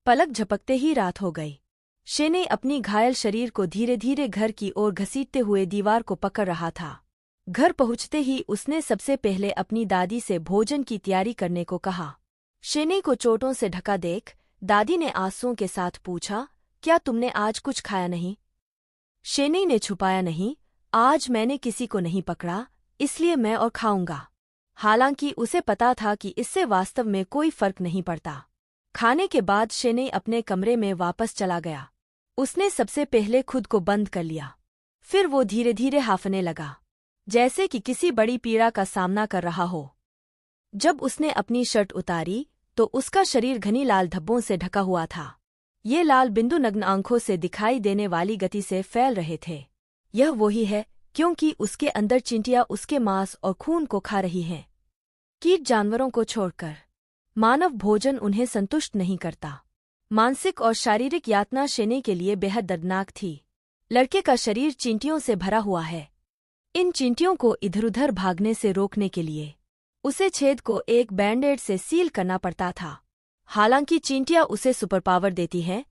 पलक झपकते ही रात हो गई। शेने अपनी घायल शरीर को धीरे धीरे घर की ओर घसीटते हुए दीवार को पकड़ रहा था। घर पहुंचते ही उसने सबसे पहले अपनी दादी से भोजन की तैयारी करने को कहा। शेने को चोटों से ढका देख दादी ने आंसुओं के साथ पूछा, क्या तुमने आज कुछ खाया नहीं? शेने ने छुपाया, नहीं, आज मैंने किसी को नहीं पकड़ा, इसलिए मैं और खाऊंगा। हालांकि उसे पता था कि इससे वास्तव में कोई फर्क नहीं पड़ता। खाने के बाद शेने अपने कमरे में वापस चला गया। उसने सबसे पहले खुद को बंद कर लिया। फिर वो धीरे धीरे हांफने लगा, जैसे कि किसी बड़ी पीड़ा का सामना कर रहा हो। जब उसने अपनी शर्ट उतारी तो उसका शरीर घनी लाल धब्बों से ढका हुआ था। ये लाल बिंदु नग्न आंखों से दिखाई देने वाली गति से फैल रहे थे। यह वही है, क्योंकि उसके अंदर चींटियां उसके मांस और खून को खा रही हैं। कीट जानवरों को छोड़कर मानव भोजन उन्हें संतुष्ट नहीं करता। मानसिक और शारीरिक यातना शेने के लिए बेहद दर्दनाक थी। लड़के का शरीर चींटियों से भरा हुआ है। इन चींटियों को इधर-उधर भागने से रोकने के लिए उसे छेद को एक बैंडेड से सील करना पड़ता था। हालांकि चींटियां उसे सुपर पावर देती हैं,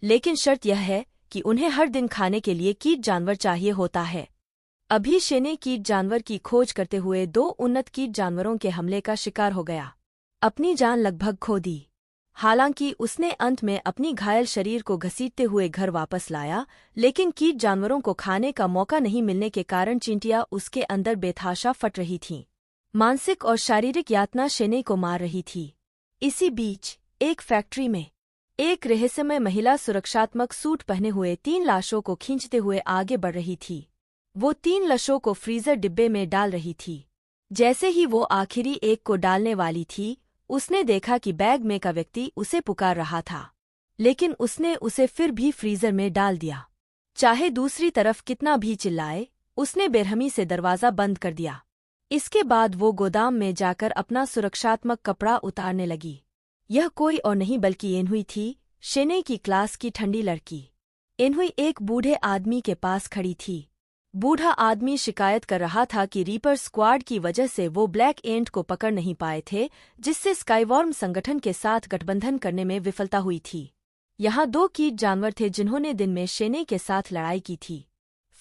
लेकिन शर्त यह है कि उन्हें हर दिन खाने के लिए कीट जानवर चाहिए होता है। अभी शेने कीट जानवर की खोज करते हुए 2 उन्नत कीट जानवरों के हमले का शिकार हो गया। अपनी जान लगभग खो दी। हालांकि उसने अंत में अपनी घायल शरीर को घसीटते हुए घर वापस लाया, लेकिन कीट जानवरों को खाने का मौका नहीं मिलने के कारण चींटियां उसके अंदर बेतहाशा फट रही थीं। मानसिक और शारीरिक यातना शेने को मार रही थी। इसी बीच एक फैक्ट्री में एक रहस्यमय महिला सुरक्षात्मक सूट पहने हुए 3 लाशों को खींचते हुए आगे बढ़ रही थी। वो 3 लाशों को फ्रीजर डिब्बे में डाल रही थी। जैसे ही वो आखिरी एक को डालने वाली थी, उसने देखा कि बैग में का व्यक्ति उसे पुकार रहा था, लेकिन उसने उसे फिर भी फ्रीजर में डाल दिया। चाहे दूसरी तरफ कितना भी चिल्लाए, उसने बेरहमी से दरवाज़ा बंद कर दिया। इसके बाद वो गोदाम में जाकर अपना सुरक्षात्मक कपड़ा उतारने लगी। यह कोई और नहीं बल्कि एनहुई थी, शेने की क्लास की ठंडी लड़की। एनहुई एक बूढ़े आदमी के पास खड़ी थी। बूढ़ा आदमी शिकायत कर रहा था कि रीपर स्क्वाड की वजह से वो ब्लैक एंट को पकड़ नहीं पाए थे, जिससे स्काईवॉर्म संगठन के साथ गठबंधन करने में विफलता हुई थी। यहाँ 2 कीट जानवर थे जिन्होंने दिन में शेने के साथ लड़ाई की थी।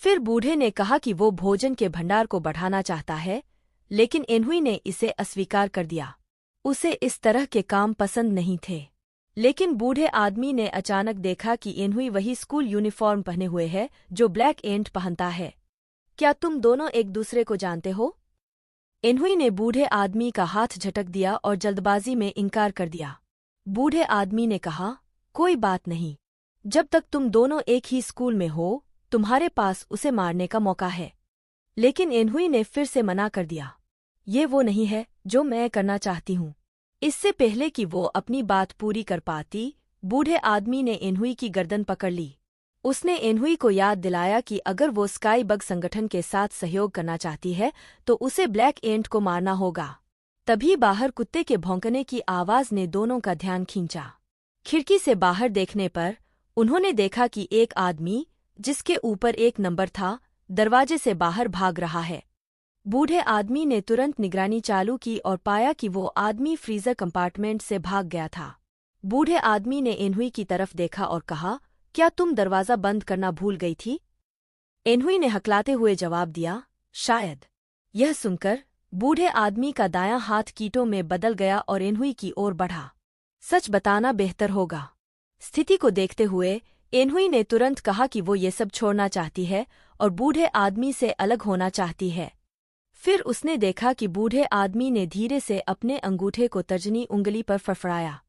फिर बूढ़े ने कहा कि वो भोजन के भंडार को बढ़ाना चाहता है, लेकिन एनहुई ने इसे अस्वीकार कर दिया। उसे इस तरह के काम पसंद नहीं थे। लेकिन बूढ़े आदमी ने अचानक देखा कि एनहुई वही स्कूल यूनिफॉर्म पहने हुए है जो ब्लैक एंट पहनता है। क्या तुम दोनों एक दूसरे को जानते हो? एनहुई ने बूढ़े आदमी का हाथ झटक दिया और जल्दबाजी में इनकार कर दिया। बूढ़े आदमी ने कहा, कोई बात नहीं, जब तक तुम दोनों एक ही स्कूल में हो, तुम्हारे पास उसे मारने का मौका है। लेकिन एनहुई ने फिर से मना कर दिया। ये वो नहीं है जो मैं करना चाहती हूँ। इससे पहले कि वो अपनी बात पूरी कर पाती, बूढ़े आदमी ने एनहुई की गर्दन पकड़ ली। उसने एनहुई को याद दिलाया कि अगर वो स्काई बग संगठन के साथ सहयोग करना चाहती है तो उसे ब्लैक एंट को मारना होगा। तभी बाहर कुत्ते के भौंकने की आवाज ने दोनों का ध्यान खींचा। खिड़की से बाहर देखने पर उन्होंने देखा कि एक आदमी, जिसके ऊपर 1 नंबर था, दरवाजे से बाहर भाग रहा है। बूढ़े आदमी ने तुरंत निगरानी चालू की और पाया कि वो आदमी फ्रीजर कंपार्टमेंट से भाग गया था। बूढ़े आदमी ने एनहुई की तरफ देखा और कहा, क्या तुम दरवाज़ा बंद करना भूल गई थी? एनहुई ने हकलाते हुए जवाब दिया, शायद। यह सुनकर बूढ़े आदमी का दायां हाथ कीटों में बदल गया और एनहुई की ओर बढ़ा। सच बताना बेहतर होगा। स्थिति को देखते हुए एनहुई ने तुरंत कहा कि वो ये सब छोड़ना चाहती है और बूढ़े आदमी से अलग होना चाहती है। फिर उसने देखा कि बूढ़े आदमी ने धीरे से अपने अंगूठे को तर्जनी उंगली पर फड़फड़ाया।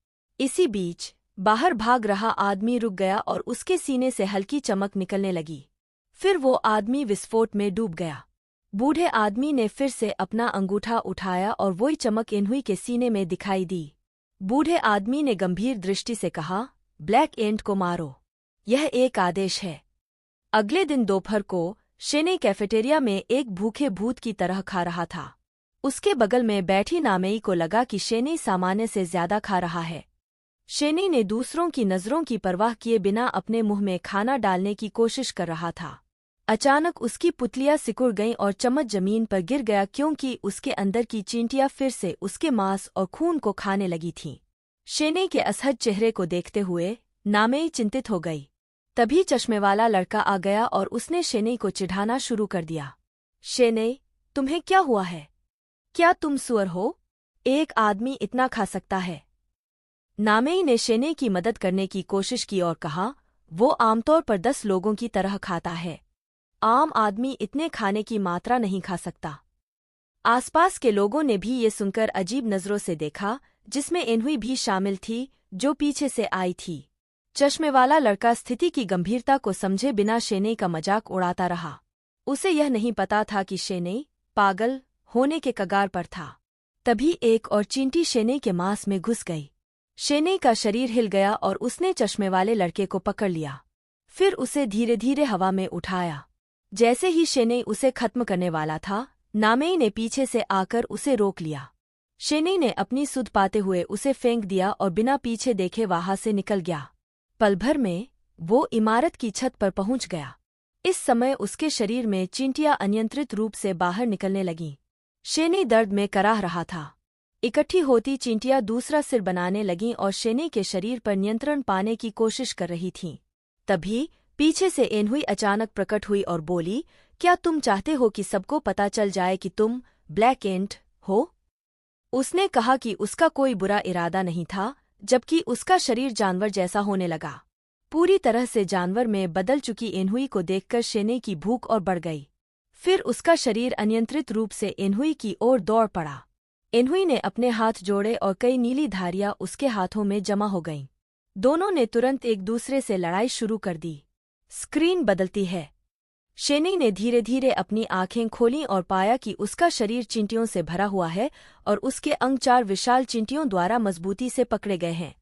इसी बीच बाहर भाग रहा आदमी रुक गया और उसके सीने से हल्की चमक निकलने लगी। फिर वो आदमी विस्फोट में डूब गया। बूढ़े आदमी ने फिर से अपना अंगूठा उठाया और वही चमक एनहुई के सीने में दिखाई दी। बूढ़े आदमी ने गंभीर दृष्टि से कहा, ब्लैक एंट को मारो। यह एक आदेश है। अगले दिन दोपहर को शेने कैफेटेरिया में एक भूखे भूत की तरह खा रहा था। उसके बगल में बैठी नामेई को लगा कि शेने सामान्य से ज्यादा खा रहा है। शेने ने दूसरों की नज़रों की परवाह किए बिना अपने मुंह में खाना डालने की कोशिश कर रहा था। अचानक उसकी पुतलियां सिकुड़ गईं और चम्मच जमीन पर गिर गया, क्योंकि उसके अंदर की चींटियां फिर से उसके मांस और खून को खाने लगी थीं। शेने के असहज चेहरे को देखते हुए नामेई चिंतित हो गई। तभी चश्मेवाला लड़का आ गया और उसने शेने को चिढ़ाना शुरू कर दिया। शेने, तुम्हें क्या हुआ है? क्या तुम सुअर हो? एक आदमी इतना खा सकता है? नामेई ने शेने की मदद करने की कोशिश की और कहा, वो आमतौर पर 10 लोगों की तरह खाता है। आम आदमी इतने खाने की मात्रा नहीं खा सकता। आसपास के लोगों ने भी ये सुनकर अजीब नजरों से देखा, जिसमें एनहुई भी शामिल थी, जो पीछे से आई थी। चश्मेवाला लड़का स्थिति की गंभीरता को समझे बिना शेने का मजाक उड़ाता रहा। उसे यह नहीं पता था कि शेने पागल होने के कगार पर था। तभी एक और चींटी शेने के मांस में घुस गई। शेने का शरीर हिल गया और उसने चश्मेवाले लड़के को पकड़ लिया। फिर उसे धीरे धीरे हवा में उठाया। जैसे ही शेने उसे खत्म करने वाला था, नामेई ने पीछे से आकर उसे रोक लिया। शेने ने अपनी सुध पाते हुए उसे फेंक दिया और बिना पीछे देखे वहां से निकल गया। पल भर में वो इमारत की छत पर पहुंच गया। इस समय उसके शरीर में चींटियां अनियंत्रित रूप से बाहर निकलने लगीं। शेने दर्द में कराह रहा था। इकट्ठी होती चींटियां दूसरा सिर बनाने लगीं और शेने के शरीर पर नियंत्रण पाने की कोशिश कर रही थीं। तभी पीछे से एनहुई अचानक प्रकट हुई और बोली, क्या तुम चाहते हो कि सबको पता चल जाए कि तुम ब्लैक एंट हो? उसने कहा कि उसका कोई बुरा इरादा नहीं था, जबकि उसका शरीर जानवर जैसा होने लगा। पूरी तरह से जानवर में बदल चुकी एनहुई को देखकर शेने की भूख और बढ़ गई। फिर उसका शरीर अनियंत्रित रूप से एनहुई की ओर दौड़ पड़ा। एनहुई ने अपने हाथ जोड़े और कई नीली धारियां उसके हाथों में जमा हो गईं। दोनों ने तुरंत एक दूसरे से लड़ाई शुरू कर दी। स्क्रीन बदलती है। शेने ने धीरे धीरे अपनी आंखें खोलीं और पाया कि उसका शरीर चींटियों से भरा हुआ है और उसके अंग 4 विशाल चींटियों द्वारा मजबूती से पकड़े गए हैं।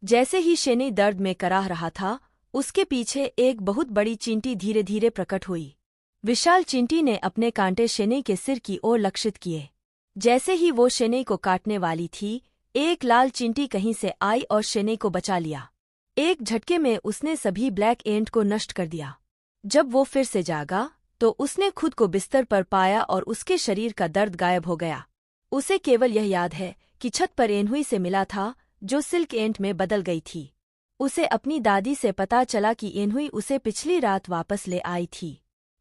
जैसे ही शेने दर्द में कराह रहा था, उसके पीछे एक बहुत बड़ी चींटी धीरे धीरे प्रकट हुई। विशाल चींटी ने अपने कांटे शेने के सिर की ओर लक्षित किए। जैसे ही वो शेने को काटने वाली थी, एक लाल चींटी कहीं से आई और शेने को बचा लिया। एक झटके में उसने सभी ब्लैक एंट को नष्ट कर दिया। जब वो फिर से जागा, तो उसने खुद को बिस्तर पर पाया और उसके शरीर का दर्द गायब हो गया। उसे केवल यह याद है कि छत पर एनहुई से मिला था, जो सिल्क एंट में बदल गई थी। उसे अपनी दादी से पता चला कि एनहुई उसे पिछली रात वापस ले आई थी।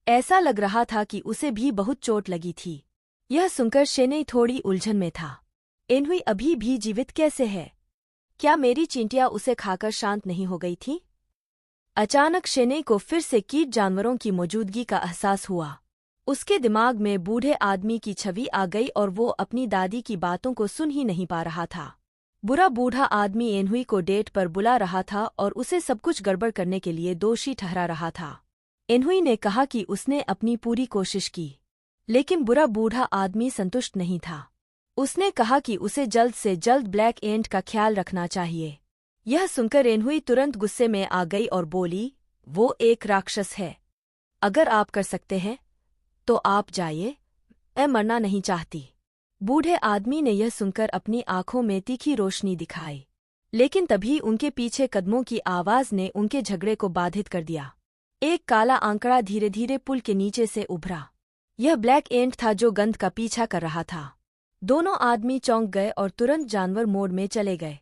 ऐसा लग रहा था कि उसे भी बहुत चोट लगी थी। यह सुनकर शेने थोड़ी उलझन में था। एनहुई अभी भी जीवित कैसे है? क्या मेरी चींटियां उसे खाकर शांत नहीं हो गई थीं? अचानक शेने को फिर से कीट जानवरों की मौजूदगी का एहसास हुआ। उसके दिमाग में बूढ़े आदमी की छवि आ गई और वो अपनी दादी की बातों को सुन ही नहीं पा रहा था। बुरा बूढ़ा आदमी एनहुई को डेट पर बुला रहा था और उसे सब कुछ गड़बड़ करने के लिए दोषी ठहरा रहा था। एनहुई ने कहा कि उसने अपनी पूरी कोशिश की, लेकिन बुरा बूढ़ा आदमी संतुष्ट नहीं था। उसने कहा कि उसे जल्द से जल्द ब्लैक एंट का ख्याल रखना चाहिए। यह सुनकर एनहुई तुरंत गुस्से में आ गई और बोली, वो एक राक्षस है। अगर आप कर सकते हैं तो आप जाइए, मैं मरना नहीं चाहती। बूढ़े आदमी ने यह सुनकर अपनी आंखों में तीखी रोशनी दिखाई, लेकिन तभी उनके पीछे कदमों की आवाज ने उनके झगड़े को बाधित कर दिया। एक काला आंकड़ा धीरे धीरे पुल के नीचे से उभरा। यह ब्लैक एंट था जो गंध का पीछा कर रहा था। दोनों आदमी चौंक गए और तुरंत जानवर मोड में चले गए।